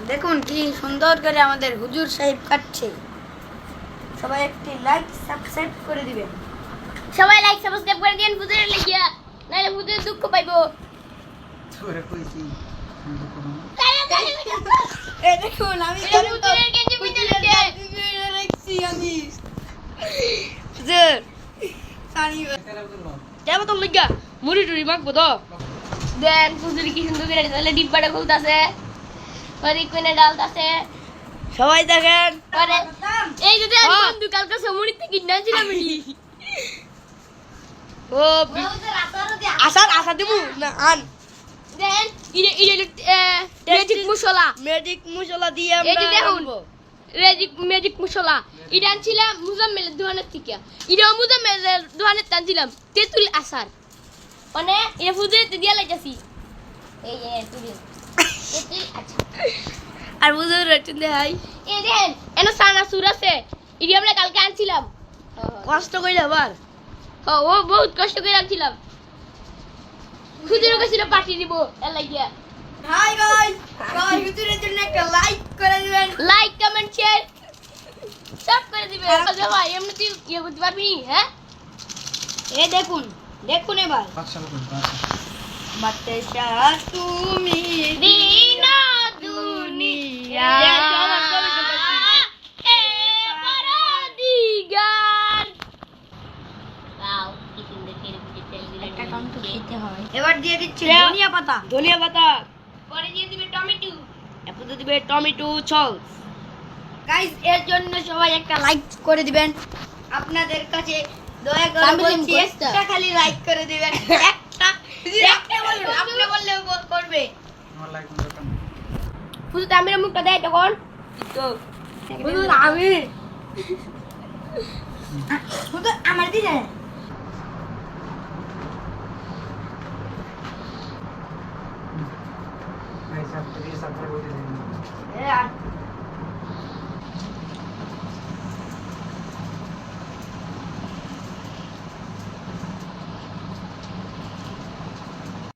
দেখুন কি সুন্দর করে আমাদের হুজুর সাহেব কাটছে। সবাই একটি লাইক সাবস্ক্রাইব করে দিবেন। সবাই লাইক সাবস্ক্রাইব করে দিন হুজুরের লাগিয়া, নাহলে হুজুর দুঃখ পাইবো। তোরে কইছি এই দেখুন আমি এটা হুজুরের গেঞ্জি পিছে রাখছি আমি হুজুর সানি যাবো তো লাগিয়া মুড়ি টুড়ি মাখবো তো। দেন হুজুর কি সুন্দর করে তাহলে ডিব্বাটা খুলতাছে, পরে কোনে ডালতাছে। সবাই দেখেন। পরে এই যে দেন বন্ধু কালকে সমুড়িতে কিনা ছিলাম আমি। ও আসার আশা দিব না আন দেন ম্যাজিক মশলা, ম্যাজিক মশলা দিয়ে এই যে আমরা দেখুন রাখবো। ম্যাজিক মশলা এটা আনছিলাম মুজাম্মেলের দোকানের থেকে। এটাও মুজাম্মেলের দোকানের টানছিলাম তেঁতুল আচার, মানে এটা ফুজুরিতে দিয়ে লাইতাছি। এই যে তেঁতুল আচার আর হুজুর রচন দেখাই এই দেখেন এন সানাসুর আছে, এটা আমরা কালকে আনছিলাম। কষ্ট কইলে আবার ও বহুত কষ্ট করে আনছিলাম। হুজুরের কাছে পাঠিয়ে দিব এর লাগিয়া। হাই গাইস সবাই হুজুরের জন্য একটা লাইক করে দিবেন। লাইক কমেন্ট শেয়ার সব করে দিবে। আচ্ছা ভাই এমনি তুই ইয়ে করতে পারবি হ্যাঁ? এই দেখুন দেখুন এবার পাকশাল কই বাতে তুমি দিন দুনিয়া এ পরদিগার। বাও কি সুন্দর করে বুঝে তেল দিলে একটা কাম তো খেতে হয়। এবার দিয়ে দিচ্ছি দাও। ধনিয়া পাতা। ধনিয়া পাতা, পরে দিয়ে দিবে টমেটো, এরপর দিয়ে দিবে টমেটো সস। গাইস এর জন্য সবাই একটা লাইক করে দিবেন। আপনাদের কাছে দয়া করে তামিলিন বলছি গোস্তা। একটা খালি লাইক করে দিবেন। একটা বলুন, আপনি বললেও করবে। আমার লাইক করতাম শুধু তামিরের মুখটা দেয় তখন তো হুজুর আমি হুজুর আমার দিলে ভাই সব থেকে সাবস্ক্রাইব করে দিন এ আর